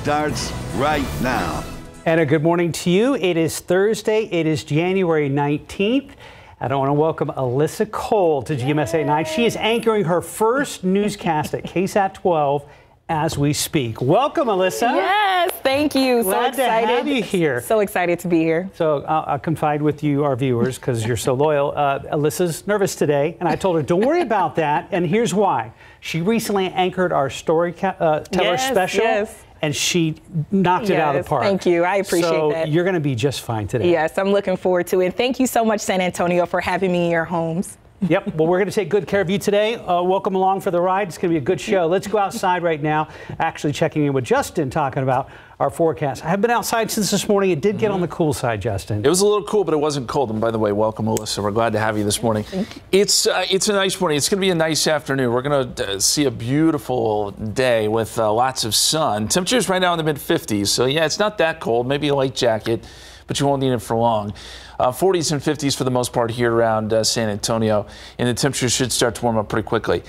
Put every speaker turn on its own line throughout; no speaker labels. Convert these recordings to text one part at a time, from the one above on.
starts right now.
And a good morning to you. It is Thursday. It is January 19th. I want to welcome Alyssa Cole to GMSA at 9. She is anchoring her first newscast at KSAT 12 as we speak. Welcome, Alyssa.
Yes, thank you.
Glad
so excited
to have you here.
So excited to be here.
So I'll confide with you, our viewers, because you're so loyal. Alyssa's nervous today, and I told her, don't worry about that. And here's why. She recently anchored our Storyteller special. And she knocked it out of the park.
Thank you. I appreciate that.
So you're going to be just fine today.
Yes, I'm looking forward to it. And thank you so much, San Antonio, for having me in your homes.
Yep. Well, we're going to take good care of you today. Welcome along for the ride. It's going to be a good show. Let's go outside right now. Actually checking in with Justin, talking about our forecast. I have been outside since this morning. It did get on the cool side, Justin.
It was a little cool, but it wasn't cold. And by the way, welcome, Melissa. We're glad to have you this morning. It's a nice morning. It's going to be a nice afternoon. We're going to see a beautiful day with lots of sun. Temperatures right now in the mid-50s. So, yeah, it's not that cold. Maybe a light jacket, but you won't need it for long. 40s and 50s for the most part here around San Antonio, and the temperatures should start to warm up pretty quickly.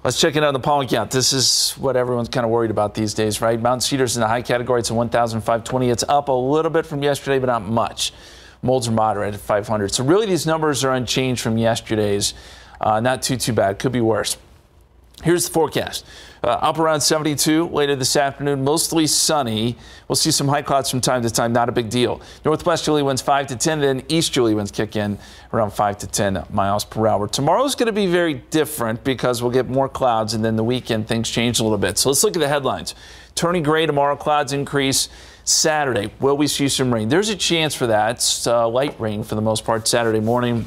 Let's check it out on the pollen count. This is what everyone's kind of worried about these days, right? Mount Cedar's in the high category. It's a 1,520. It's up a little bit from yesterday, but not much. Molds are moderate at 500. So really these numbers are unchanged from yesterday's. Not too bad. Could be worse. Here's the forecast. Up around 72 later this afternoon, mostly sunny. We'll see some high clouds from time to time, not a big deal. Northwesterly winds 5 to 10, then easterly winds kick in around 5 to 10 miles per hour. Tomorrow's going to be very different because we'll get more clouds, and then the weekend things change a little bit. So let's look at the headlines. Turning gray tomorrow, clouds increase. Saturday, will we see some rain? There's a chance for that. It's light rain for the most part Saturday morning,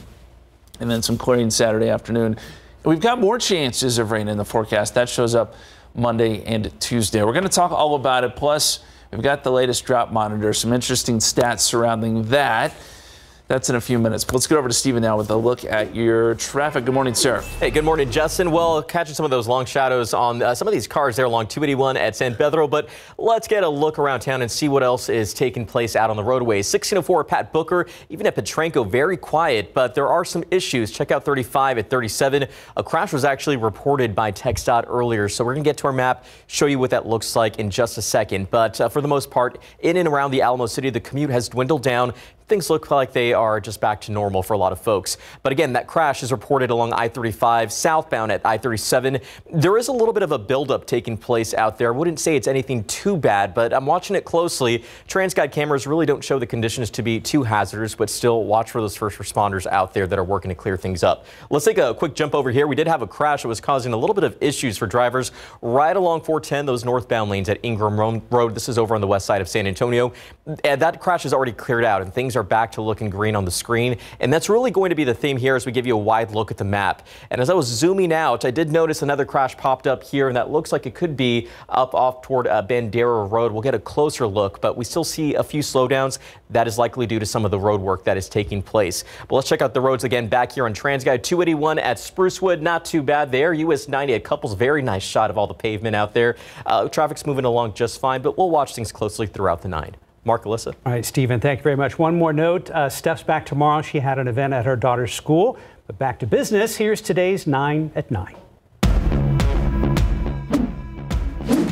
and then some clearing Saturday afternoon. We've got more chances of rain in the forecast. That shows up Monday and Tuesday. We're going to talk all about it. Plus, we've got the latest drought monitor, some interesting stats surrounding that. That's in a few minutes. But let's get over to Steven now with a look at your traffic. Good morning, sir.
Hey, good morning, Justin. Well, catching some of those long shadows on some of these cars there along 281 at San Pedro. But let's get a look around town and see what else is taking place out on the roadways. 1604 Pat Booker, even at Petrenko, very quiet, but there are some issues. Check out 35 at 37. A crash was actually reported by TxDOT earlier, so we're going to get to our map, show you what that looks like in just a second. But for the most part, in and around the Alamo City, the commute has dwindled down. Things look like they are just back to normal for a lot of folks. But again, that crash is reported along I-35 southbound at I-37. There is a little bit of a buildup taking place out there. I wouldn't say it's anything too bad, but I'm watching it closely. TransGuide cameras really don't show the conditions to be too hazardous, but still watch for those first responders out there that are working to clear things up. Let's take a quick jump over here. We did have a crash that was causing a little bit of issues for drivers right along 410, those northbound lanes at Ingram Road. This is over on the west side of San Antonio. And that crash is already cleared out, and things are back to looking green on the screen. And that's really going to be the theme here as we give you a wide look at the map. And as I was zooming out, I did notice another crash popped up here, and that looks like it could be up off toward Bandera Road. We'll get a closer look, but we still see a few slowdowns. That is likely due to some of the road work that is taking place. But let's check out the roads again back here on TransGuide. 281 at Sprucewood, not too bad there. US 90 at Couples, very nice shot of all the pavement out there. Traffic's moving along just fine, but we'll watch things closely throughout the night. Mark, Alyssa.
All right, Stephen, thank you very much. One more note. Steph's back tomorrow. She had an event at her daughter's school. But back to business. Here's today's 9 at 9.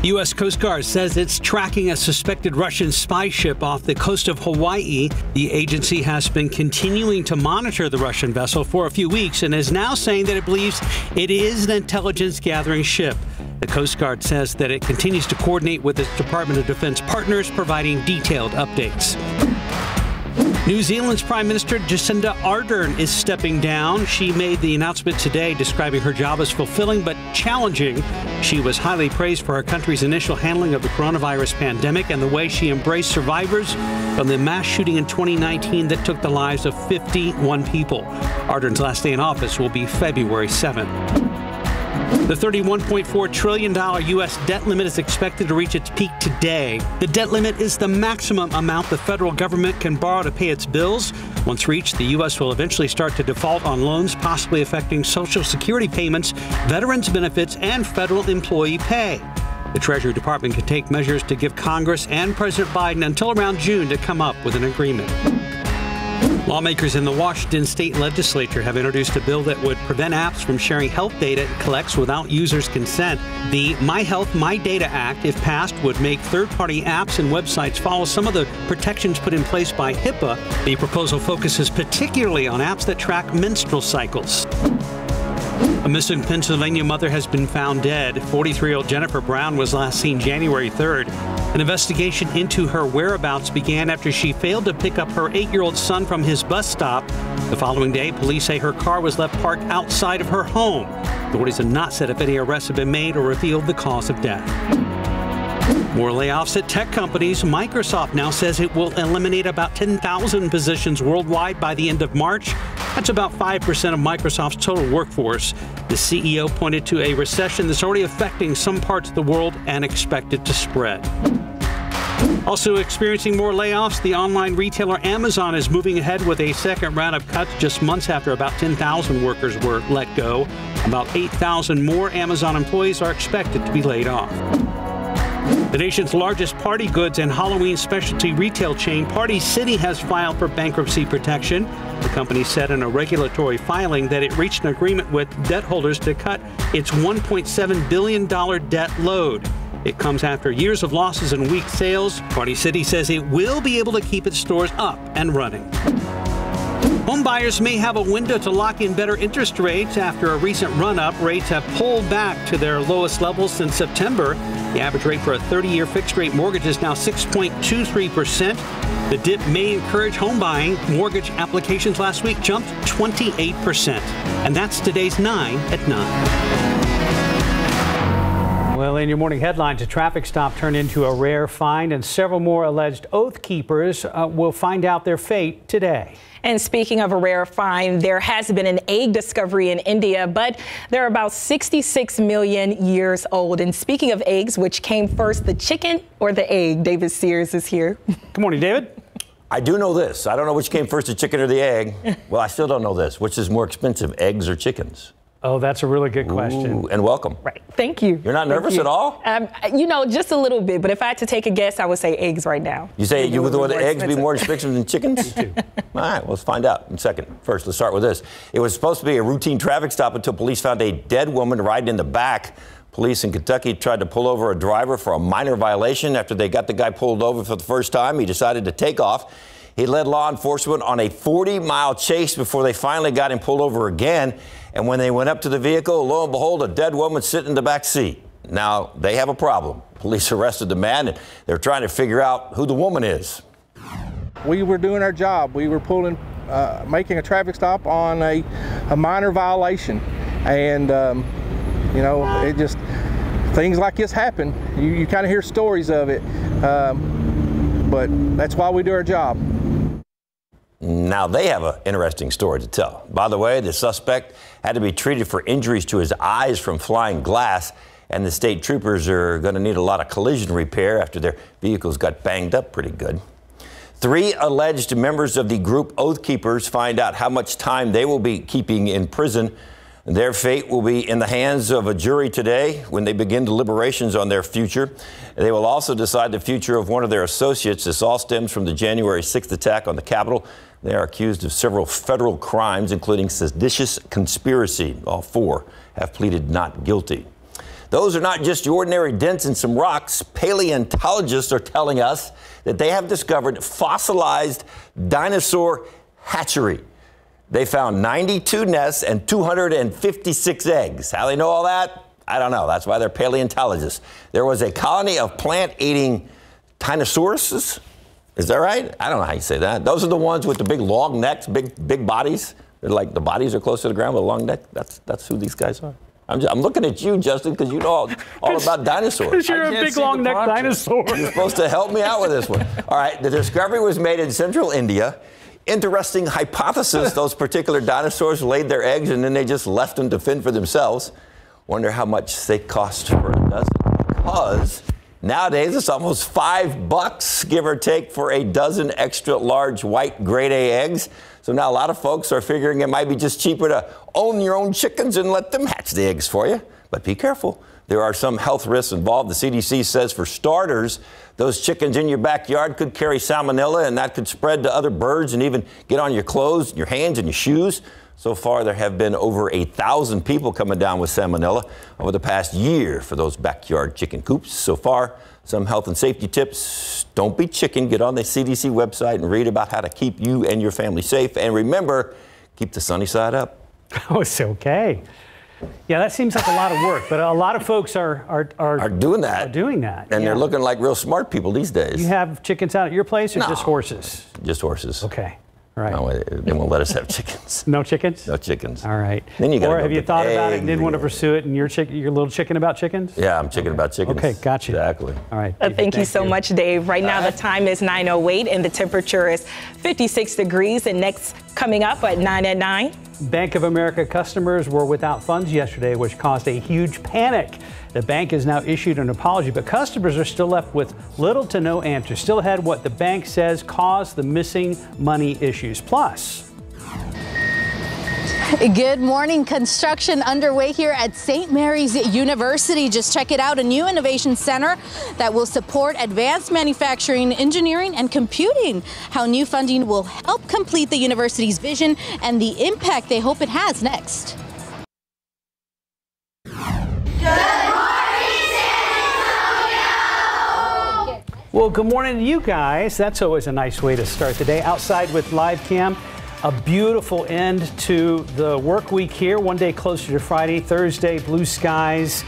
U.S. Coast Guard says it's tracking a suspected Russian spy ship off the coast of Hawaii. The agency has been continuing to monitor the Russian vessel for a few weeks and is now saying that it believes it is an intelligence gathering ship. The Coast Guard says that it continues to coordinate with its Department of Defense partners, providing detailed updates. New Zealand's Prime Minister Jacinda Ardern is stepping down. She made the announcement today, describing her job as fulfilling but challenging. She was highly praised for her country's initial handling of the coronavirus pandemic and the way she embraced survivors from the mass shooting in 2019 that took the lives of 51 people. Ardern's last day in office will be February 7th. The $31.4 trillion U.S. debt limit is expected to reach its peak today. The debt limit is the maximum amount the federal government can borrow to pay its bills. Once reached, the U.S. will eventually start to default on loans, possibly affecting Social Security payments, veterans benefits, and federal employee pay. The Treasury Department can take measures to give Congress and President Biden until around June to come up with an agreement. Lawmakers in the Washington state legislature have introduced a bill that would prevent apps from sharing health data it collects without users' consent. The My Health, My Data Act, if passed, would make third-party apps and websites follow some of the protections put in place by HIPAA. The proposal focuses particularly on apps that track menstrual cycles. A missing Pennsylvania mother has been found dead. 43-year-old Jennifer Brown was last seen January 3rd. An investigation into her whereabouts began after she failed to pick up her 8-year-old son from his bus stop. The following day, police say her car was left parked outside of her home. Authorities have not said if any arrests have been made or revealed the cause of death. More layoffs at tech companies. Microsoft now says it will eliminate about 10,000 positions worldwide by the end of March. That's about 5% of Microsoft's total workforce. The CEO pointed to a recession that's already affecting some parts of the world and expected to spread. Also experiencing more layoffs, the online retailer Amazon is moving ahead with a second round of cuts just months after about 10,000 workers were let go. About 8,000 more Amazon employees are expected to be laid off. The nation's largest party goods and Halloween specialty retail chain, Party City, has filed for bankruptcy protection. The company said in a regulatory filing that it reached an agreement with debt holders to cut its $1.7 billion debt load. It comes after years of losses and weak sales. Party City says it will be able to keep its stores up and running. Home buyers may have a window to lock in better interest rates after a recent run-up. Rates have pulled back to their lowest levels since September. The average rate for a 30-year fixed-rate mortgage is now 6.23%. The dip may encourage home buying. Mortgage applications last week jumped 28%. And that's today's 9 at 9. Well, in your morning headlines, a traffic stop turned into a rare find, and several more alleged oath keepers will find out their fate today.
And speaking of a rare find, there has been an egg discovery in India, but they're about 66 million years old. And speaking of eggs, which came first, the chicken or the egg? David Sears is here.
Good morning, David.
I do know this. I don't know which came first, the chicken or the egg. Well, I still don't know this. Which is more expensive, eggs or chickens?
Oh, that's a really good question.
Ooh, and welcome.
Right. Thank you.
You're not nervous at all?
You know, just a little bit. But if I had to take a guess, I would say eggs right now.
You say you would want the eggs be more expensive than chickens?
Me too.
All right, let's find out in a second. First, let's start with this. It was supposed to be a routine traffic stop until police found a dead woman riding in the back. Police in Kentucky tried to pull over a driver for a minor violation. After they got the guy pulled over for the first time, he decided to take off. He led law enforcement on a 40-mile chase before they finally got him pulled over again. And when they went up to the vehicle, lo and behold, a dead woman sitting in the back seat. Now, they have a problem. Police arrested the man, and they're trying to figure out who the woman is.
We were doing our job. We were making a traffic stop on a minor violation. And, you know, it just, things like this happen. You kind of hear stories of it. But that's why we do our job.
Now, they have an interesting story to tell. By the way, the suspect had to be treated for injuries to his eyes from flying glass, and the state troopers are going to need a lot of collision repair after their vehicles got banged up pretty good. 3 alleged members of the group Oath Keepers find out how much time they will be keeping in prison. Their fate will be in the hands of a jury today when they begin deliberations on their future. They will also decide the future of one of their associates. This all stems from the January 6th attack on the Capitol. They are accused of several federal crimes, including seditious conspiracy. All 4 have pleaded not guilty. Those are not just ordinary dents in some rocks. Paleontologists are telling us that they have discovered fossilized dinosaur hatchery. They found 92 nests and 256 eggs. How they know all that? I don't know. That's why they're paleontologists. There was a colony of plant-eating Tyrannosauruses. Is that right? I don't know how you say that. Those are the ones with the big long necks, big bodies. They're like the bodies are close to the ground with a long neck. That's who these guys are. I'm looking at you, Justin, because you know all about dinosaurs.
Because you're a big long neck dinosaur.
You're supposed to help me out with this one. All right, the discovery was made in central India. Interesting hypothesis. Those particular dinosaurs laid their eggs and then they just left them to fend for themselves. Wonder how much they cost for a dozen. Because nowadays it's almost $5, give or take, for a dozen extra large white grade A eggs. So now a lot of folks are figuring it might be just cheaper to own your own chickens and let them hatch the eggs for you. But be careful. There are some health risks involved. The CDC says, for starters, those chickens in your backyard could carry salmonella, and that could spread to other birds and even get on your clothes, your hands, and your shoes. So far, there have been over 1,000 people coming down with salmonella over the past year for those backyard chicken coops. So far, some health and safety tips. Don't be chicken. Get on the CDC website and read about how to keep you and your family safe. And remember, keep the sunny side up.
Oh, it's okay. Yeah, that seems like a lot of work, but a lot of folks are
doing that. And they're looking like real smart people these days.
You have chickens out at your place or just horses?
Just horses.
Okay. All right.
No, they won't let us have chickens.
No chickens?
No chickens.
All right.
Then you
or have you thought about it and didn't want to pursue it, and you're a little chicken about chickens?
Yeah, I'm chicken about chickens.
Okay, gotcha.
Exactly.
All right.
Thank you so much, Dave. Right now, the time is 9:08 and the temperature is 56 degrees. And next, coming up at 9 at 9.
Bank of America customers were without funds yesterday, which caused a huge panic. The bank has now issued an apology, but customers are still left with little to no answer. Still ahead, what the bank says caused the missing money issues. Plus,
good morning. Construction underway here at St. Mary's University. Just check it out, a new innovation center that will support advanced manufacturing, engineering, and computing. How new funding will help complete the university's vision and the impact they hope it has. Next.
well, good morning to you guys. That's always a nice way to start the day. Outside with live cam. A beautiful end to the work week here. One day closer to Friday, Thursday, blue skies.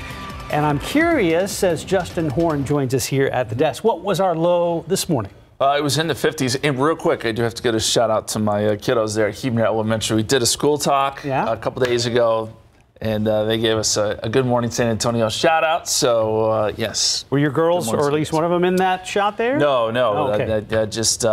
And I'm curious, as Justin Horn joins us here at the desk, what was our low this morning?
It was in the 50s. And real quick, I do have to give a shout out to my kiddos there at Hebner Elementary. We did a school talk a couple days ago, and they gave us a Good Morning San Antonio shout out. So, yes.
Were your girls, or at least one of them, in that shot there?
No.
Oh, okay.
Just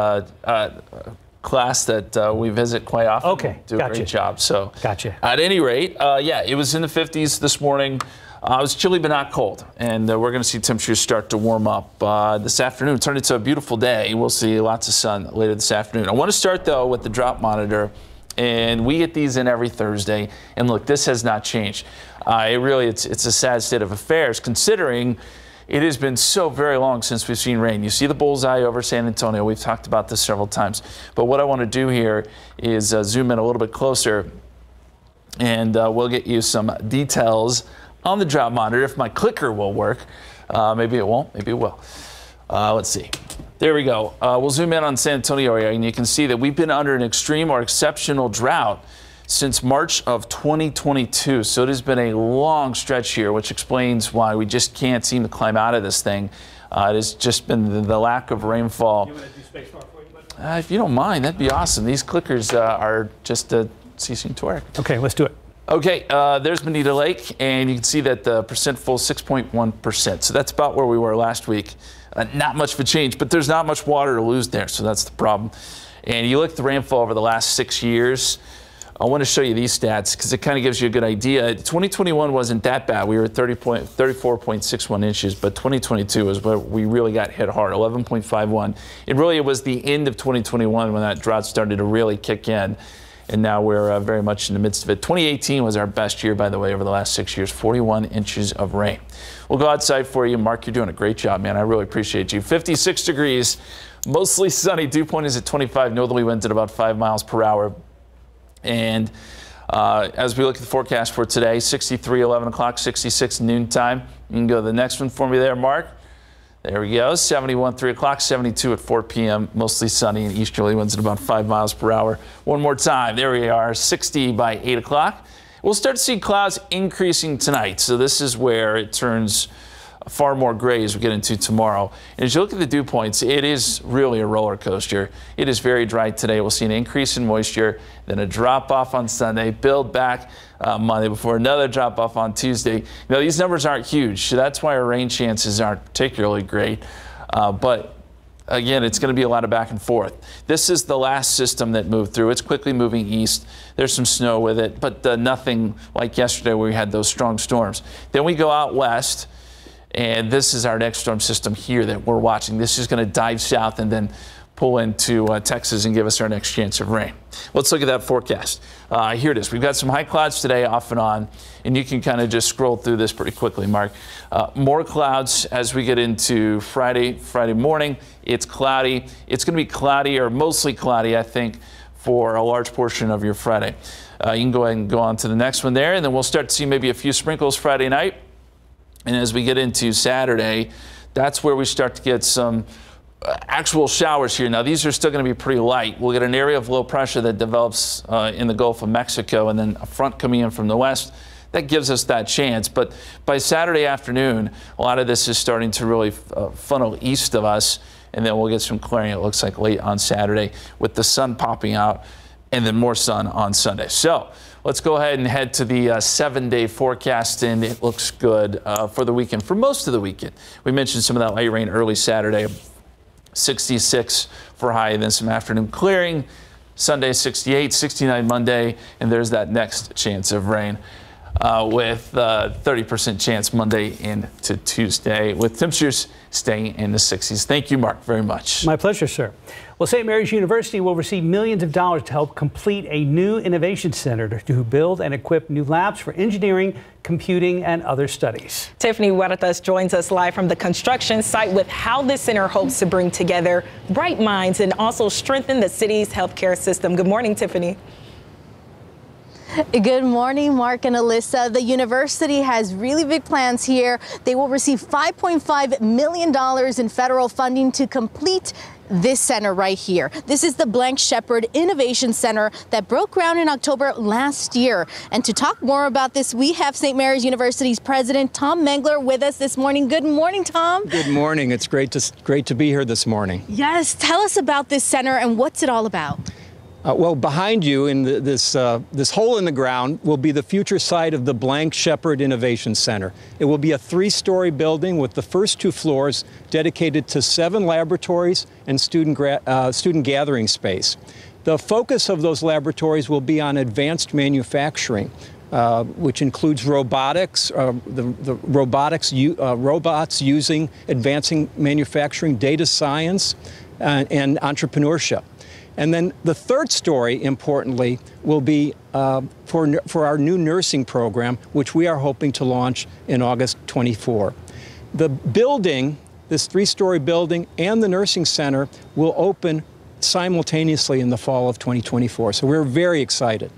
class that we visit quite often.
Okay,
do a great job. So,
gotcha.
At any rate, it was in the 50s this morning. It was chilly but not cold, and we're going to see temperatures start to warm up this afternoon. Turn into a beautiful day. We'll see lots of sun later this afternoon. I want to start, though, with the drop monitor, and we get these in every Thursday. And look, this has not changed. It's a sad state of affairs, considering it has been so very long since we've seen rain. You see the bullseye over San Antonio. We've talked about this several times. But what I want to do here is zoom in a little bit closer, and we'll get you some details on the drop monitor. If my clicker will work. Maybe it won't. Maybe it will. Let's see. There we go. We'll zoom in on San Antonio area, and you can see that we've been under an extreme or exceptional drought since March of 2022. So it has been a long stretch here, which explains why we just can't seem to climb out of this thing. It has just been the lack of rainfall.
You want to do space bar for you, buddy?
If you don't mind, that'd be awesome. These clickers are just ceasing to work.
Okay, let's do it.
Okay, there's Bonita Lake, and you can see that the percent full, 6.1%. So that's about where we were last week. Not much of a change, but there's not much water to lose there, so that's the problem. And you look at the rainfall over the last 6 years. I want to show you these stats because it kind of gives you a good idea. 2021 wasn't that bad. We were at 34.61 inches, but 2022 is where we really got hit hard, 11.51. It was the end of 2021 when that drought started to really kick in, and now we're very much in the midst of it. 2018 was our best year, by the way, over the last 6 years, 41 inches of rain. We'll go outside for you. Mark, you're doing a great job, man. I really appreciate you. 56 degrees, mostly sunny. Dew point is at 25, northerly winds at about 5 miles per hour. And as we look at the forecast for today, 63, 11 o'clock, 66 noontime. You can go to the next one for me there, Mark. There we go. 71, 3 o'clock, 72 at 4 p.m. Mostly sunny and easterly winds at about 5 miles per hour. One more time. There we are. 60 by 8 o'clock. We'll start to see clouds increasing tonight. So this is where it turns far more gray as we get into tomorrow. And as you look at the dew points, it is really a roller coaster. It is very dry today. We'll see an increase in moisture, then a drop off on Sunday, build back Monday before another drop off on Tuesday. Now, these numbers aren't huge, so that's why our rain chances aren't particularly great. But again, it's going to be a lot of back and forth. This is the last system that moved through. It's quickly moving east. There's some snow with it, but nothing like yesterday where we had those strong storms. Then we go out west, and this is our next storm system here that we're watching. This is going to dive south and then pull into Texas and give us our next chance of rain. Let's look at that forecast. Here it is. We've got some high clouds today off and on, and you can kind of just scroll through this pretty quickly, Mark. More clouds as we get into Friday morning. It's cloudy. It's going to be cloudy or mostly cloudy, I think, for a large portion of your Friday. You can go ahead and go on to the next one there, and then we'll start to see maybe a few sprinkles Friday night. And as we get into Saturday, that's where we start to get some actual showers here. Now, these are still going to be pretty light. We'll get an area of low pressure that develops in the Gulf of Mexico, and then a front coming in from the west. That gives us that chance. But by Saturday afternoon, a lot of this is starting to really funnel east of us, and then we'll get some clearing, it looks like, late on Saturday with the sun popping out and then more sun on Sunday. So let's go ahead and head to the 7-day forecast, and it looks good for the weekend, for most of the weekend. We mentioned some of that light rain early Saturday. 66 for high, and then some afternoon clearing. Sunday 68, 69 Monday, and there's that next chance of rain with 30% chance Monday into Tuesday, with temperatures staying in the 60s. Thank you, Mark, very much.
My pleasure, sir. Well, St. Mary's University will receive millions of dollars to help complete a new innovation center to build and equip new labs for engineering, computing, and other studies.
Tiffany Huertas joins us live from the construction site with how this center hopes to bring together bright minds and also strengthen the city's healthcare system. Good morning, Tiffany.
Good morning, Mark and Alyssa. The university has really big plans here. They will receive $5.5 million in federal funding to complete this center right here. This is the Blank Shepherd Innovation Center that broke ground in October last year. And to talk more about this, we have St. Mary's University's president, Tom Mengler, with us this morning. Good morning, Tom.
Good morning. It's great to be here this morning.
Yes. Tell us about this center and what's it all about?
Well, behind you in this hole in the ground will be the future site of the Blank Shepherd Innovation Center. It will be a 3-story building with the first 2 floors dedicated to 7 laboratories and student gathering space. The focus of those laboratories will be on advanced manufacturing, which includes robotics, robots using advancing manufacturing, data science, and entrepreneurship. And then the 3rd story, importantly, will be for our new nursing program, which we are hoping to launch in August 24. The building, this 3-story building and the nursing center will open simultaneously in the fall of 2024. So we're very excited.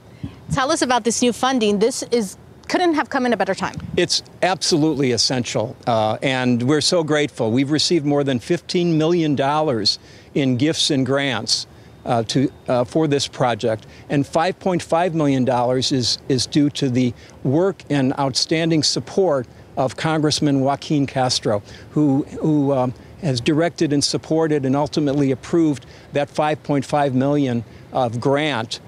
Tell us about this new funding. This couldn't have come in a better time. It's
absolutely essential, and we're so grateful. We've received more than $15 million in gifts and grants for this project, and $5.5 million is due to the work and outstanding support of Congressman Joaquin Castro, who has directed and supported and ultimately approved that $5.5 million of grant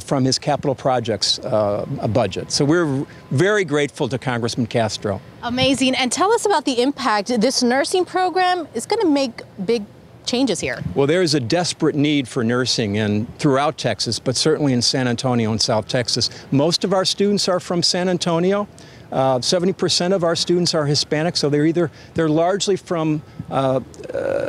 from his capital projects budget. So we're very grateful to Congressman Castro.
Amazing. And tell us about the impact. This nursing program is going to make big changes here.
Well, there is a desperate need for nursing throughout Texas, but certainly in San Antonio and South Texas. Most of our students are from San Antonio. 70% of our students are Hispanic, so they're largely from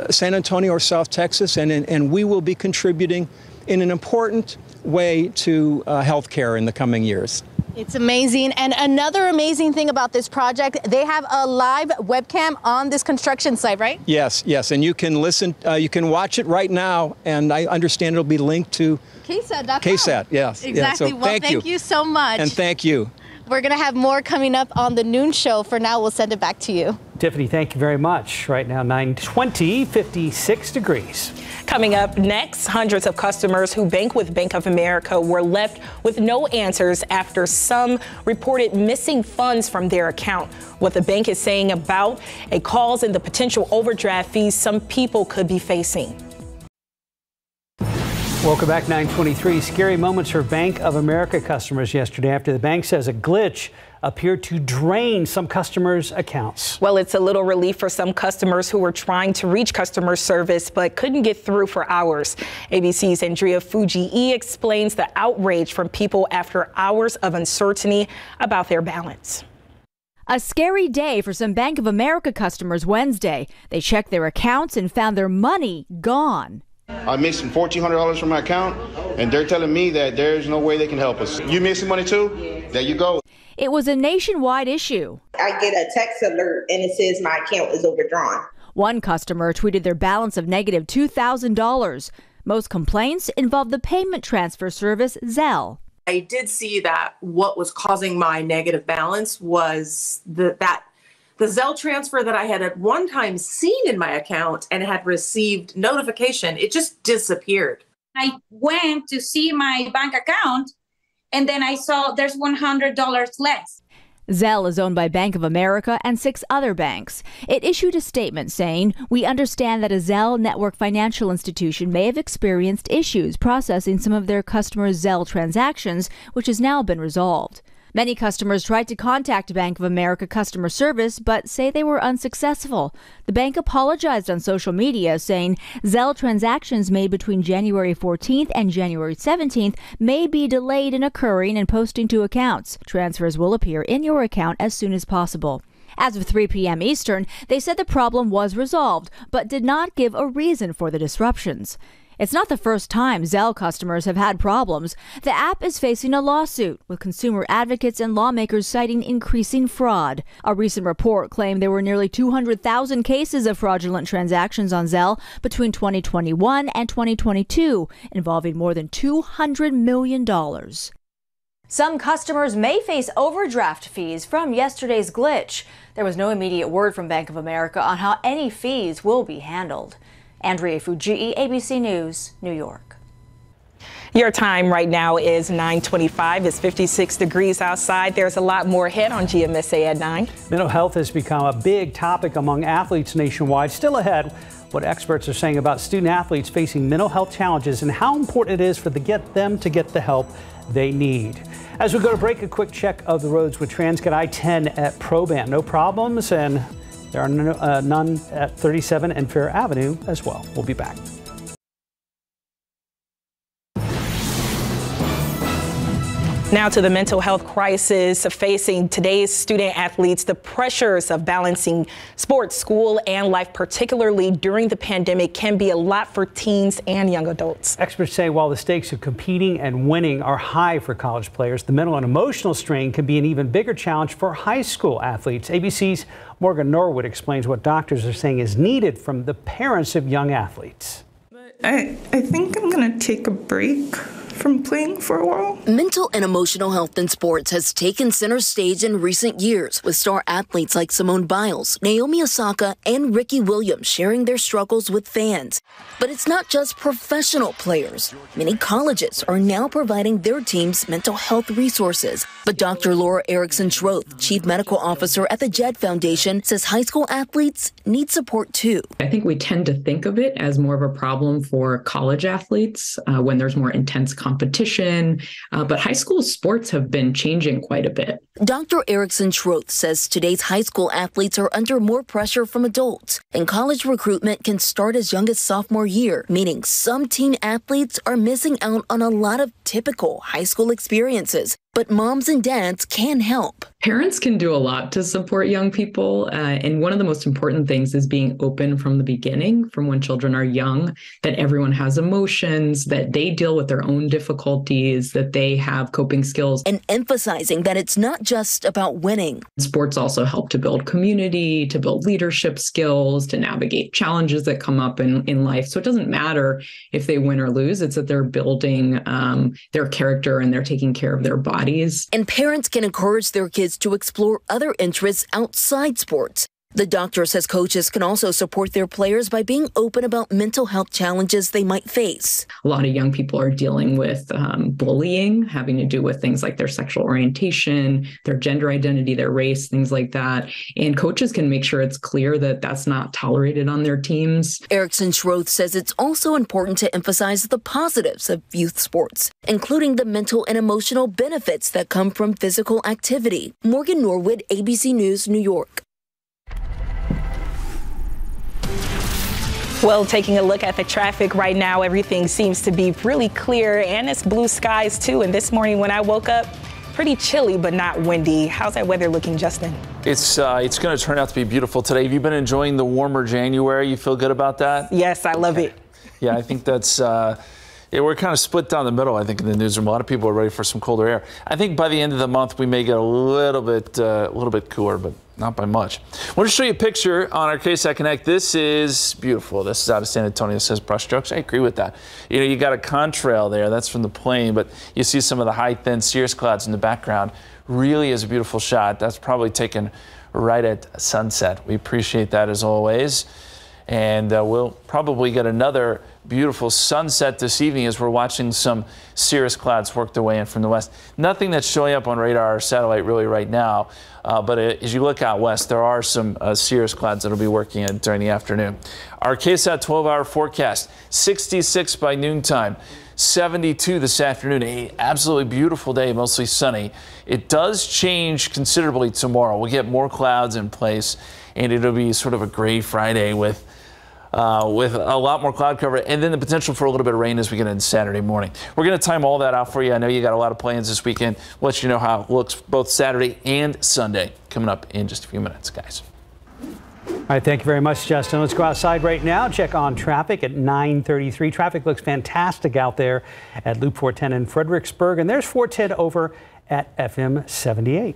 San Antonio or South Texas, and we will be contributing in an important way to healthcare in the coming years.
It's amazing. And another amazing thing about this project, they have a live webcam on this construction site, right?
Yes, and you can you can watch it right now, and I understand it'll be linked to
KSAT.com.
KSAT, yes.
Exactly.
Yeah, so
well, thank you so much.
And thank you.
We're going to have more coming up on the noon show. For now, we'll send it back to you.
Tiffany, thank you very much. Right now, 9:20, 56 degrees.
Coming up next, hundreds of customers who bank with Bank of America were left with no answers after some reported missing funds from their account. What the bank is saying about a cause and the potential overdraft fees some people could be facing.
Welcome back, 9:23. Scary moments for Bank of America customers yesterday after the bank says a glitch appeared to drain some customers' accounts.
Well, it's a little relief for some customers who were trying to reach customer service but couldn't get through for hours. ABC's Andrea Fujii explains the outrage from people after hours of uncertainty about their balance.
A scary day for some Bank of America customers Wednesday. They checked their accounts and found their money gone.
I'm missing $1,400 from my account, and they're telling me that there's no way they can help us. You missing money too? There you go.
It was a nationwide issue.
I get a text alert and it says my account is overdrawn.
One customer tweeted their balance of negative $2,000. Most complaints involved the payment transfer service Zelle.
I did see that what was causing my negative balance was the Zelle transfer that I had at one time seen in my account and had received notification. It just disappeared.
I went to see my bank account and then I saw there's $100 less.
Zelle is owned by Bank of America and 6 other banks. It issued a statement saying, "We understand that a Zelle network financial institution may have experienced issues processing some of their customers' Zelle transactions, which has now been resolved." Many customers tried to contact Bank of America customer service, but say they were unsuccessful. The bank apologized on social media, saying Zelle transactions made between January 14th and January 17th may be delayed in occurring and posting to accounts. Transfers will appear in your account as soon as possible. As of 3 p.m. Eastern, they said the problem was resolved, but did not give a reason for the disruptions. It's not the first time Zelle customers have had problems. The app is facing a lawsuit, with consumer advocates and lawmakers citing increasing fraud. A recent report claimed there were nearly 200,000 cases of fraudulent transactions on Zelle between 2021 and 2022, involving more than $200 million. Some customers may face overdraft fees from yesterday's glitch. There was no immediate word from Bank of America on how any fees will be handled. Andrea Fujii, ABC News, New York.
Your time right now is 9:25. It's 56 degrees outside. There's a lot more ahead on GMSA at 9.
Mental health has become a big topic among athletes nationwide. Still ahead, what experts are saying about student athletes facing mental health challenges and how important it is for them to get the help they need. As we go to break, a quick check of the roads with Transcat I-10 at Proban. No problems, and there are none at 37 and Fair Avenue as well. We'll be back.
Now to the mental health crisis facing today's student athletes. The pressures of balancing sports, school, and life, particularly during the pandemic, can be a lot for teens and young adults.
Experts say while the stakes of competing and winning are high for college players, the mental and emotional strain can be an even bigger challenge for high school athletes. ABC's Morgan Norwood explains what doctors are saying is needed from the parents of young athletes.
I think I'm going to take a break from playing for a while.
Mental and emotional health in sports has taken center stage in recent years, with star athletes like Simone Biles, Naomi Osaka, and Ricky Williams sharing their struggles with fans. But it's not just professional players. Many colleges are now providing their teams mental health resources. But Dr. Laura Erickson-Schroth, Chief Medical Officer at the Jed Foundation, says high school athletes need support too.
I think we tend to think of it as more of a problem for college athletes when there's more intense competition, but high school sports have been changing quite a bit.
Dr. Erickson-Schroth says today's high school athletes are under more pressure from adults, and college recruitment can start as young as sophomore year, meaning some teen athletes are missing out on a lot of typical high school experiences. But moms and dads can help.
Parents can do a lot to support young people. And one of the most important things is being open from the beginning, from when children are young, that everyone has emotions, that they deal with their own difficulties, that they have coping skills.
And emphasizing that it's not just about winning.
Sports also help to build community, to build leadership skills, to navigate challenges that come up in life. So it doesn't matter if they win or lose. It's that they're building their character and they're taking care of their bodies.
And parents can encourage their kids to explore other interests outside sports. The doctor says coaches can also support their players by being open about mental health challenges they might face.
A lot of young people are dealing with bullying, having to do with things like their sexual orientation, their gender identity, their race, things like that. And coaches can make sure it's clear that that's not tolerated on their teams.
Erickson-Schroth says it's also important to emphasize the positives of youth sports, including the mental and emotional benefits that come from physical activity. Morgan Norwood, ABC News, New York.
Well, taking a look at the traffic right now, everything seems to be really clear, and it's blue skies too. And this morning when I woke up, pretty chilly but not windy. How's that weather looking, Justin?
It's going to turn out to be beautiful today. Have you been enjoying the warmer January? You feel good about that?
Yes, I love it.
Yeah, I think that's, we're kind of split down the middle, I think, in the newsroom. A lot of people are ready for some colder air. I think by the end of the month, we may get a little bit cooler, but not by much. I want to show you a picture on our KSAT Connect. This is beautiful. This is out of San Antonio. It says brushstrokes. I agree with that. You know, you got a contrail there. That's from the plane, but you see some of the high, thin cirrus clouds in the background. Really is a beautiful shot. That's probably taken right at sunset. We appreciate that as always. And we'll probably get another beautiful sunset this evening as we're watching some cirrus clouds work their way in from the west. Nothing that's showing up on radar or satellite really right now, but as you look out west, there are some cirrus clouds that will be working in during the afternoon. Our KSAT 12-hour forecast, 66 by noontime, 72 this afternoon. An absolutely beautiful day, mostly sunny. It does change considerably tomorrow. We'll get more clouds in place, and it'll be sort of a gray Friday with a lot more cloud cover, and then the potential for a little bit of rain as we get into Saturday morning. We're going to time all that out for you. I know you got a lot of plans this weekend. We'll let you know how it looks both Saturday and Sunday coming up in just a few minutes, guys.
All right, thank you very much, Justin. Let's go outside right now, check on traffic at 9:33. Traffic looks fantastic out there at Loop 410 in Fredericksburg, and there's 410 over at FM 78.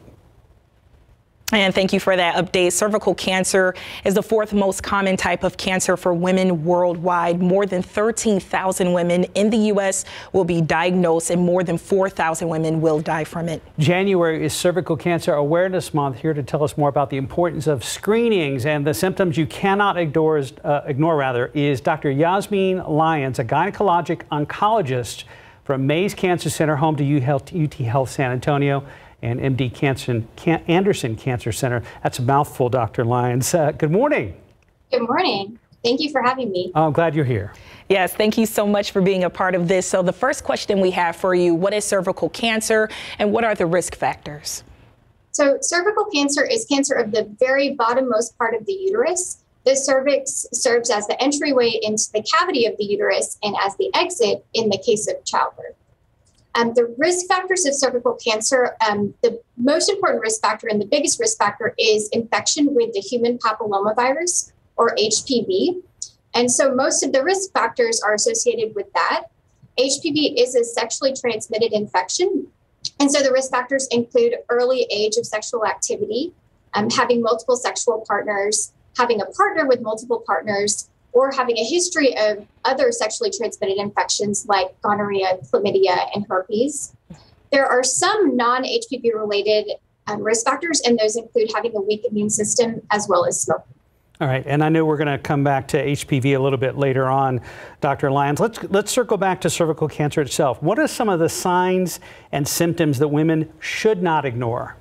And thank you for that update. Cervical cancer is the fourth most common type of cancer for women worldwide. More than 13,000 women in the U.S. will be diagnosed, and more than 4,000 women will die from it.
January is Cervical Cancer Awareness Month. Here to tell us more about the importance of screenings and the symptoms you cannot ignore is Dr. Yasmin Lyons, a gynecologic oncologist from Mays Cancer Center, home to UT Health San Antonio, and MD Anderson Cancer Center. That's a mouthful, Dr. Lyons. Good morning.
Good morning. Thank you for having me.
I'm glad you're here.
Yes, thank you so much for being a part of this. So the first question we have for you, what is cervical cancer and what are the risk factors?
So cervical cancer is cancer of the very bottommost part of the uterus. The cervix serves as the entryway into the cavity of the uterus and as the exit in the case of childbirth. The risk factors of cervical cancer, the most important risk factor and the biggest risk factor is infection with the human papillomavirus, or HPV. And so most of the risk factors are associated with that. HPV is a sexually transmitted infection. And so the risk factors include early age of sexual activity, having multiple sexual partners, having a partner with multiple partners, or having a history of other sexually transmitted infections like gonorrhea, chlamydia, and herpes. There are some non-HPV related risk factors, and those include having a weak immune system as well as smoking.
All right, and I know we're going to come back to HPV a little bit later on, Dr. Lyons. Let's circle back to cervical cancer itself. What are some of the signs and symptoms that women should not ignore?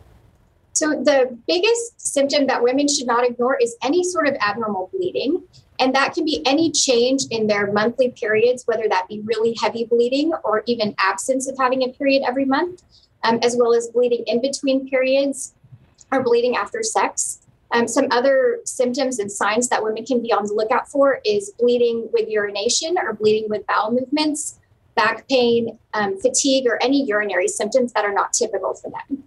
So the biggest symptom that women should not ignore is any sort of abnormal bleeding. And that can be any change in their monthly periods, whether that be really heavy bleeding or even absence of having a period every month, as well as bleeding in between periods or bleeding after sex. Some other symptoms and signs that women can be on the lookout for is bleeding with urination or bleeding with bowel movements, back pain, fatigue, or any urinary symptoms that are not typical for them.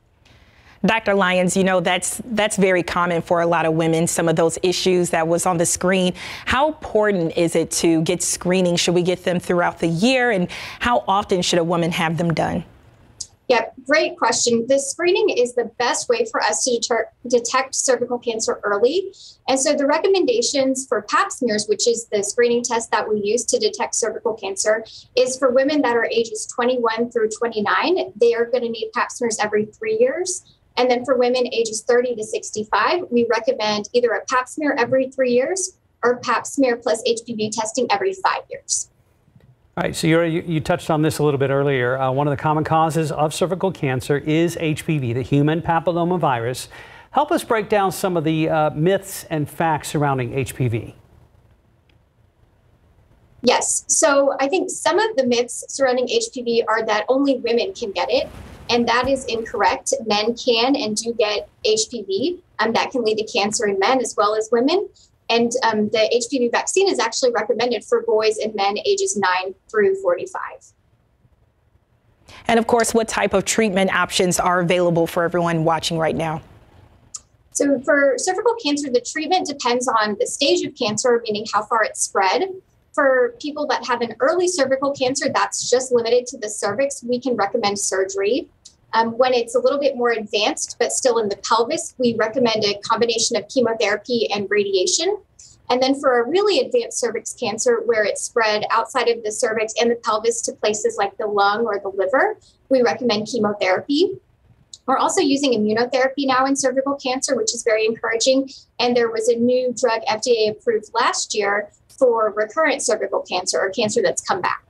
Dr. Lyons, you know, that's very common for a lot of women, some of those issues that was on the screen. How important is it to get screening? Should we get them throughout the year? And how often should a woman have them done?
Yeah, great question. The screening is the best way for us to detect cervical cancer early. And so the recommendations for pap smears, which is the screening test that we use to detect cervical cancer, is for women that are ages 21 through 29. They are going to need pap smears every 3 years. And then for women ages 30 to 65, we recommend either a pap smear every 3 years or pap smear plus HPV testing every 5 years.
All right, so you touched on this a little bit earlier. One of the common causes of cervical cancer is HPV, the human papillomavirus. Help us break down some of the myths and facts surrounding HPV.
Yes, so I think some of the myths surrounding HPV are that only women can get it. And that is incorrect. Men can and do get HPV. That can lead to cancer in men as well as women. And the HPV vaccine is actually recommended for boys and men ages 9 through 45.
And of course, what type of treatment options are available for everyone watching right now?
So for cervical cancer, the treatment depends on the stage of cancer, meaning how far it's spread. For people that have an early cervical cancer that's just limited to the cervix, we can recommend surgery. When it's a little bit more advanced, but still in the pelvis, we recommend a combination of chemotherapy and radiation. And then for a really advanced cervix cancer, where it's spread outside of the cervix and the pelvis to places like the lung or the liver, we recommend chemotherapy. We're also using immunotherapy now in cervical cancer, which is very encouraging. And there was a new drug FDA approved last year for recurrent cervical cancer, or cancer that's come back.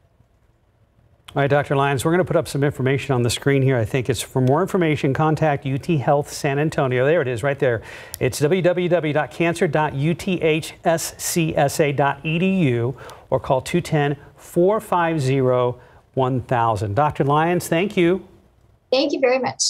All right, Dr. Lyons, we're going to put up some information on the screen here. I think it's for more information, contact UT Health San Antonio. There it is right there. It's www.cancer.uthcsa.edu or call 210-450-1000. Dr. Lyons, thank you.
Thank you very much.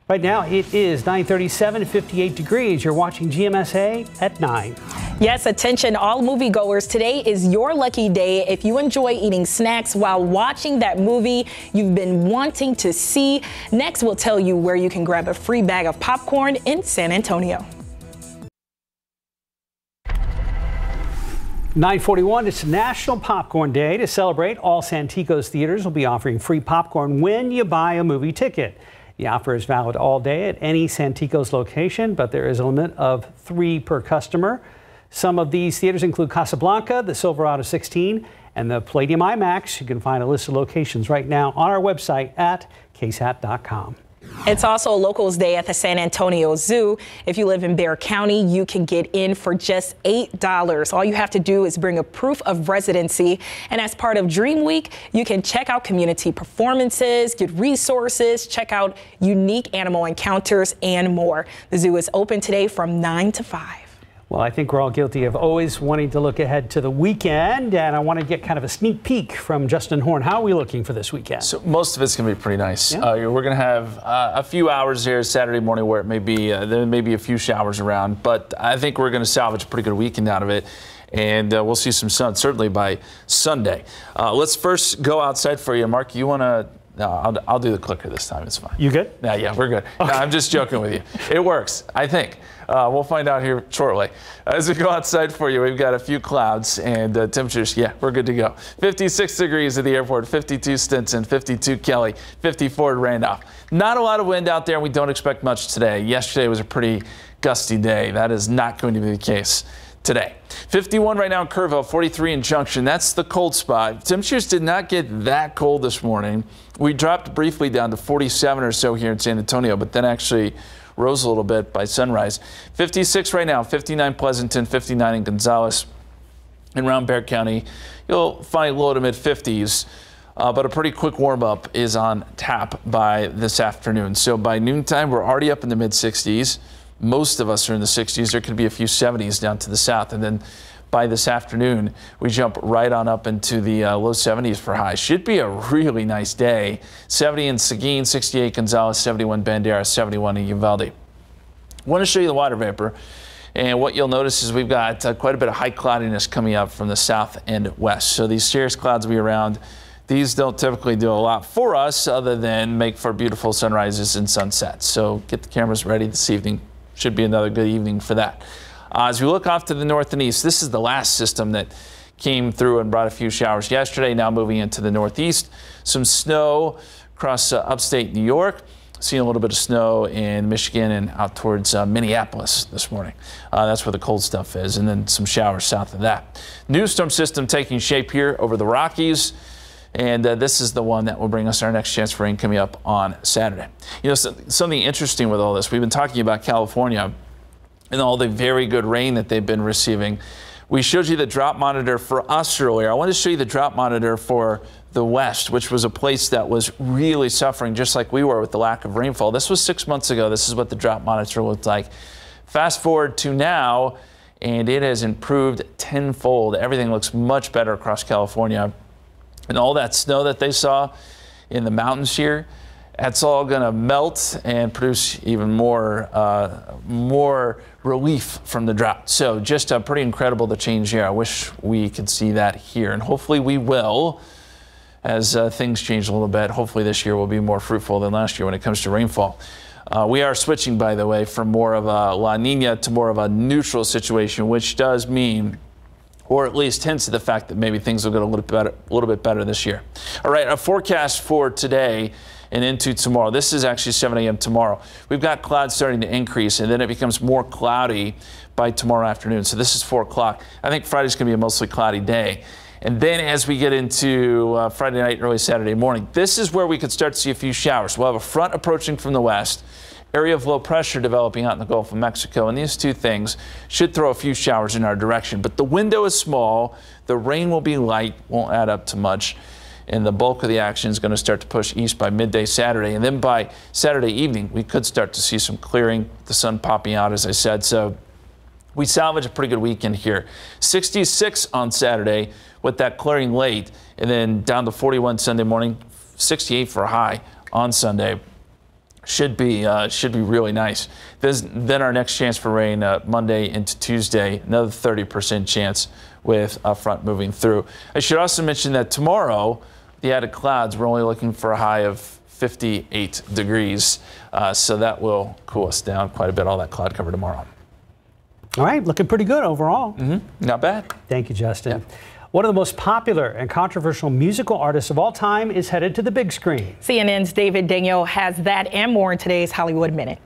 Right now, it is 9:37, 58 degrees. You're watching GMSA at 9.
Yes, attention all moviegoers. Today is your lucky day if you enjoy eating snacks while watching that movie you've been wanting to see. Next, we'll tell you where you can grab a free bag of popcorn in San Antonio.
9:41, it's National Popcorn Day. To celebrate, all Santikos theaters will be offering free popcorn when you buy a movie ticket. The offer is valid all day at any Santikos location, but there is a limit of 3 per customer. Some of these theaters include Casablanca, the Silverado 16, and the Palladium IMAX. You can find a list of locations right now on our website at ksat.com.
It's also Locals Day at the San Antonio Zoo. If you live in Bexar County, you can get in for just $8. All you have to do is bring a proof of residency. And as part of Dream Week, you can check out community performances, get resources, check out unique animal encounters, and more. The zoo is open today from 9 to 5.
Well, I think we're all guilty of always wanting to look ahead to the weekend, and I want to get kind of a sneak peek from Justin Horn. How are we looking for this weekend?
So most of it's going to be pretty nice.
Yeah.
We're going to have a few hours here Saturday morning where it may be there may be a few showers around, but I think we're going to salvage a pretty good weekend out of it, and we'll see some sun certainly by Sunday. Let's first go outside for you, Mark. You want to? No, I'll do the clicker this time. It's fine.
You good?
Yeah, we're good. Okay. No, I'm just joking with you. It works, I think. We'll find out here shortly. As we go outside for you, we've got a few clouds and temperatures. Yeah, we're good to go. 56 degrees at the airport, 52 Stinson, 52 Kelly, 54 at Randolph. Not a lot of wind out there, and we don't expect much today. Yesterday was a pretty gusty day. That is not going to be the case today. 51 right now in Kerrville, 43 in Junction. That's the cold spot. Temperatures did not get that cold this morning. We dropped briefly down to 47 or so here in San Antonio, but then actually rose a little bit by sunrise. 56 right now, 59 Pleasanton, 59 in Gonzales. And around Bexar County, you'll find low to mid 50s. But a pretty quick warm up is on tap by this afternoon. So by noontime, we're already up in the mid 60s. Most of us are in the 60s. There could be a few 70s down to the south. And then by this afternoon, we jump right on up into the low 70s for highs. Should be a really nice day. 70 in Seguin, 68 Gonzales, 71 Bandera, 71 in Uvalde. I want to show you the water vapor. And what you'll notice is we've got quite a bit of high cloudiness coming up from the south and west. So these cirrus clouds will be around. These don't typically do a lot for us other than make for beautiful sunrises and sunsets. So get the cameras ready this evening. Should be another good evening for that. As we look off to the north and east, this is the last system that came through and brought a few showers yesterday. Now moving into the northeast. Some snow across upstate New York. Seeing a little bit of snow in Michigan and out towards Minneapolis this morning. That's where the cold stuff is. And then some showers south of that. New storm system taking shape here over the Rockies. And this is the one that will bring us our next chance for rain coming up on Saturday. You know, something interesting with all this, we've been talking about California and all the very good rain that they've been receiving. We showed you the drop monitor for us earlier. I want to show you the drop monitor for the West, which was a place that was really suffering just like we were with the lack of rainfall. This was 6 months ago. This is what the drop monitor looked like. Fast forward to now, and it has improved tenfold. Everything looks much better across California. And all that snow that they saw in the mountains here, that's all going to melt and produce even more relief from the drought. So just pretty incredible the change here. I wish we could see that here, and hopefully we will as things change a little bit. Hopefully this year will be more fruitful than last year when it comes to rainfall. We are switching, by the way, from more of a La Nina to more of a neutral situation, which does mean or at least hints at the fact that maybe things will get a little bit better this year. All right, a forecast for today and into tomorrow. This is actually 7 a.m. tomorrow. We've got clouds starting to increase, and then it becomes more cloudy by tomorrow afternoon. So this is 4 o'clock. I think Friday's going to be a mostly cloudy day. And then as we get into Friday night, early Saturday morning, this is where we could start to see a few showers. We'll have a front approaching from the west, area of low pressure developing out in the Gulf of Mexico, and these two things should throw a few showers in our direction. But the window is small, the rain will be light, won't add up to much, and the bulk of the action is going to start to push east by midday Saturday. And then by Saturday evening, we could start to see some clearing, the sun popping out, as I said. So we salvage a pretty good weekend here. 66 on Saturday with that clearing late, and then down to 41 Sunday morning, 68 for a high on Sunday. Should be really nice. Then our next chance for rain Monday into Tuesday, another 30% chance with a front moving through. I should also mention that tomorrow, the added clouds, we're only looking for a high of 58 degrees. So that will cool us down quite a bit, all that cloud cover tomorrow.
All right, looking pretty good overall.
Not bad.
Thank you, Justin. Yeah. One of the most popular and controversial musical artists of all time is headed to the big screen.
CNN's David Daniel has that and more in today's Hollywood Minute.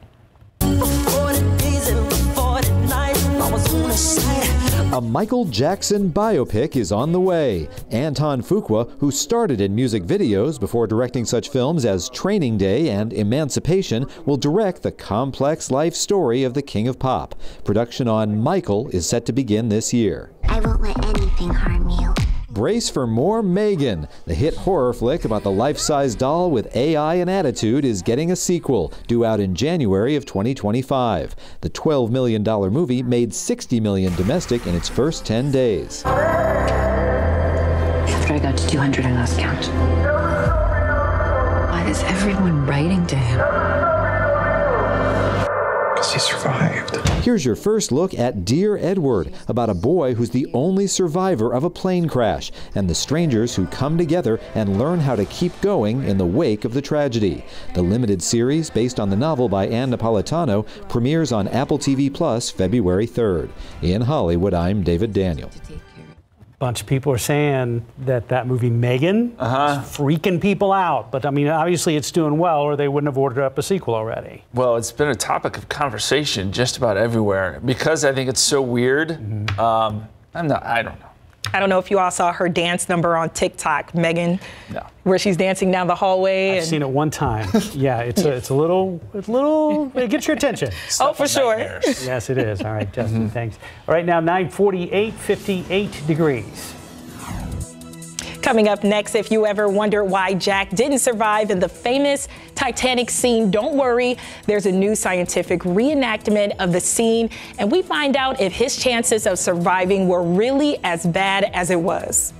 A Michael Jackson biopic is on the way. Anton Fuqua, who started in music videos before directing such films as Training Day and Emancipation, will direct the complex life story of the King of Pop. Production on Michael is set to begin this year.
I won't let anything harm you.
Brace for more Megan. The hit horror flick about the life-size doll with AI and attitude is getting a sequel, due out in January of 2025. The $12 million movie made $60 million domestic in its first 10 days.
After I got to 200, I lost count. Why is everyone writing to him?
Because he survived. Here's your first look at Dear Edward, about a boy who's the only survivor of a plane crash, and the strangers who come together and learn how to keep going in the wake of the tragedy. The limited series, based on the novel by Ann Napolitano, premieres on Apple TV Plus February 3rd. In Hollywood, I'm David Daniel.
Bunch of people are saying that movie Megan is freaking people out. But I mean, obviously it's doing well, or they wouldn't have ordered up a sequel already.
Well, it's been a topic of conversation just about everywhere because I think it's so weird. I don't know.
I don't know if you all saw her dance number on TikTok, Megan, where she's dancing down the hallway.
I've seen it one time. Yeah, it's a little, it gets your attention.
Oh, for sure.
Yes, it is. All right, Justin, thanks. All right, now 9:48, 58 degrees.
Coming up next, if you ever wonder why Jack didn't survive in the famous Titanic scene, don't worry. There's a new scientific reenactment of the scene, and we find out if his chances of surviving were really as bad as it was.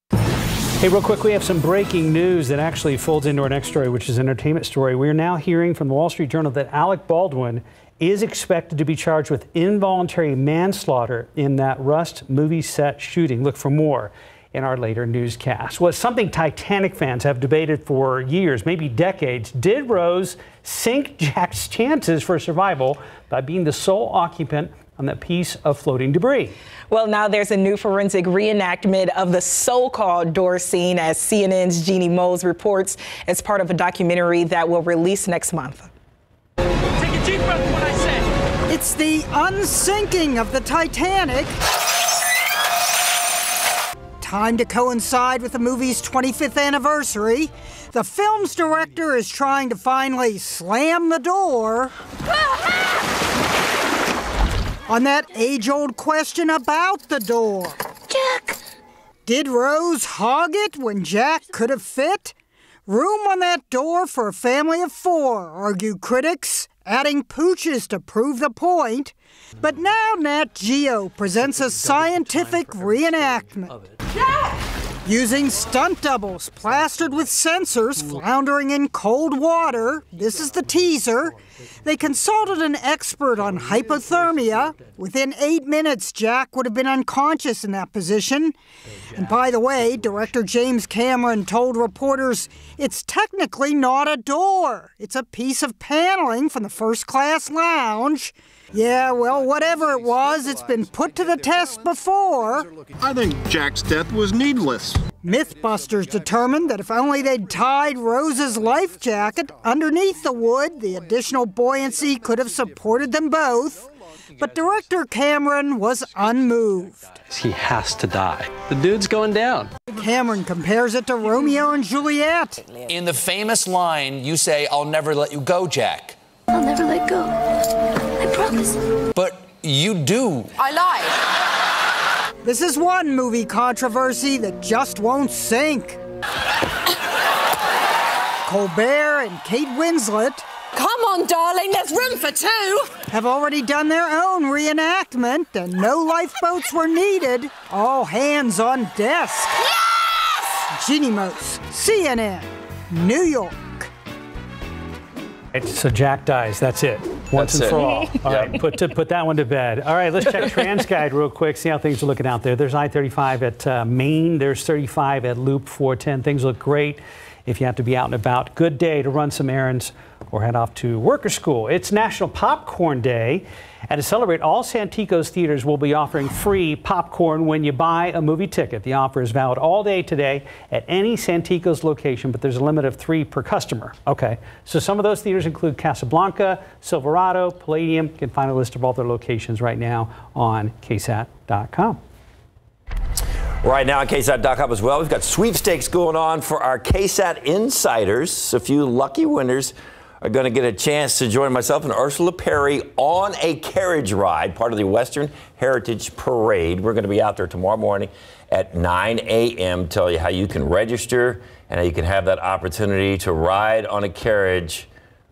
Hey, real quick, we have some breaking news that actually folds into our next story, which is an entertainment story. We are now hearing from the Wall Street Journal that Alec Baldwin is expected to be charged with involuntary manslaughter in that Rust movie set shooting. Look for more in our later newscast. Well, it's something Titanic fans have debated for years, maybe decades. Did Rose sink Jack's chances for survival by being the sole occupant on that piece of floating debris?
Well, now there's a new forensic reenactment of the so-called door scene, as CNN's Jeannie Moles reports, as part of a documentary that will release next month.
Take a deep breath when I say. It's the unsinking of the Titanic. Time to coincide with the movie's 25th anniversary. The film's director is trying to finally slam the door on that age-old question about the door. Jack! Did Rose hog it when Jack could have fit? Room on that door for a family of 4, argue critics, adding pooches to prove the point. But now Nat Geo presents a scientific reenactment. Using stunt doubles plastered with sensors floundering in cold water, this is the teaser. They consulted an expert on hypothermia. Within 8 minutes, Jack would have been unconscious in that position. And by the way, director James Cameron told reporters, it's technically not a door. It's a piece of paneling from the first-class lounge. Yeah, well, whatever it was, it's been put to the test before.
I think Jack's death was needless.
Mythbusters determined that if only they'd tied Rose's life jacket underneath the wood, the additional buoyancy could have supported them both. But director Cameron was unmoved.
He has to die. The dude's going down.
Cameron compares it to Romeo and Juliet.
In the famous line, you say, "I'll never let you go, Jack."
I'll never let go. I promise.
But you do.
I lied.
This is one movie controversy that just won't sink. Colbert and Kate Winslet,
Come on, darling, there's room for two.
have already done their own reenactment, and no lifeboats were needed. All hands on desk.
Yes!
Jeannie Mose, CNN, New York.
So Jack dies. That's it. Once and for all. All right, put that one to bed. All right, let's check TransGuide real quick, see how things are looking out there. There's I-35 at Maine. There's 35 at Loop 410. Things look great if you have to be out and about. Good day to run some errands or head off to work or school. It's National Popcorn Day. And to celebrate, all Santikos theaters will be offering free popcorn when you buy a movie ticket. The offer is valid all day today at any Santikos location, but there's a limit of 3 per customer. Okay, so some of those theaters include Casablanca, Silverado, Palladium. You can find a list of all their locations right now on KSAT.com.
Right now on KSAT.com as well, we've got sweepstakes going on for our KSAT insiders. A few lucky winners are going to get a chance to join myself and Ursula Perry on a carriage ride, part of the Western Heritage Parade. We're going to be out there tomorrow morning at 9 a.m. Tell you how you can register and how you can have that opportunity to ride on a carriage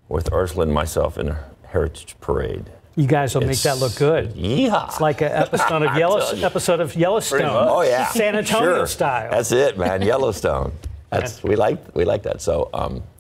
with Ursula and myself in a Heritage Parade.
You guys will make that look good.
Yeah.
It's like an episode of Yellowstone.
Oh, yeah.
San Antonio
Sure.
style.
That's it, man. Yellowstone. We like that. So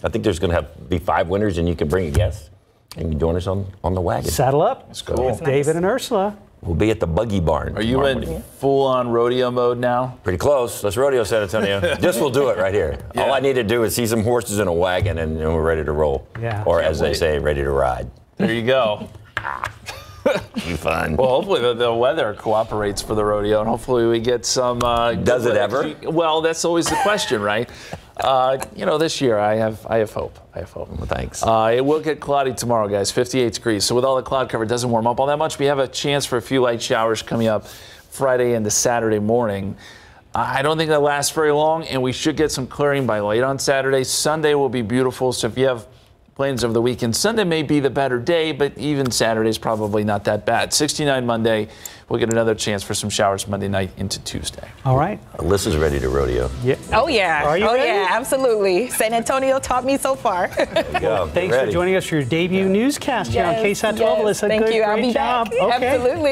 I think there's going to be 5 winners, and you can bring a guest and join us on the wagon.
Saddle up.
That's cool.
With David and Ursula.
We'll be at the Buggy Barn.
Are you in full-on rodeo mode now?
Pretty close. Let's rodeo San Antonio. This will do it right here. Yeah. All I need to do is see some horses in a wagon, and we're ready to roll.
Yeah.
Or as they say, ready to ride.
There you go.
Be fun.
Well, hopefully the weather cooperates for the rodeo, and hopefully we get some.
Does it ever?
Well, that's always the question, right? This year I have hope. I have hope.
Well, thanks.
It will get cloudy tomorrow, guys. 58 degrees. So with all the cloud cover, it doesn't warm up all that much. We have a chance for a few light showers coming up Friday into Saturday morning. I don't think that lasts very long, and we should get some clearing by late on Saturday. Sunday will be beautiful. So if you have plans over the weekend, Sunday may be the better day, but even Saturday is probably not that bad. 69 Monday. We'll get another chance for some showers Monday night into Tuesday.
All right.
Alyssa's ready to rodeo.
Yeah.
Oh, yeah.
Are you ready?
Yeah, absolutely. San Antonio taught me so far.
Thanks for joining us for your debut newscast here on KSAT 12, Alyssa.
Thank you. I'll
Great
be
job.
back.
Okay.
Absolutely.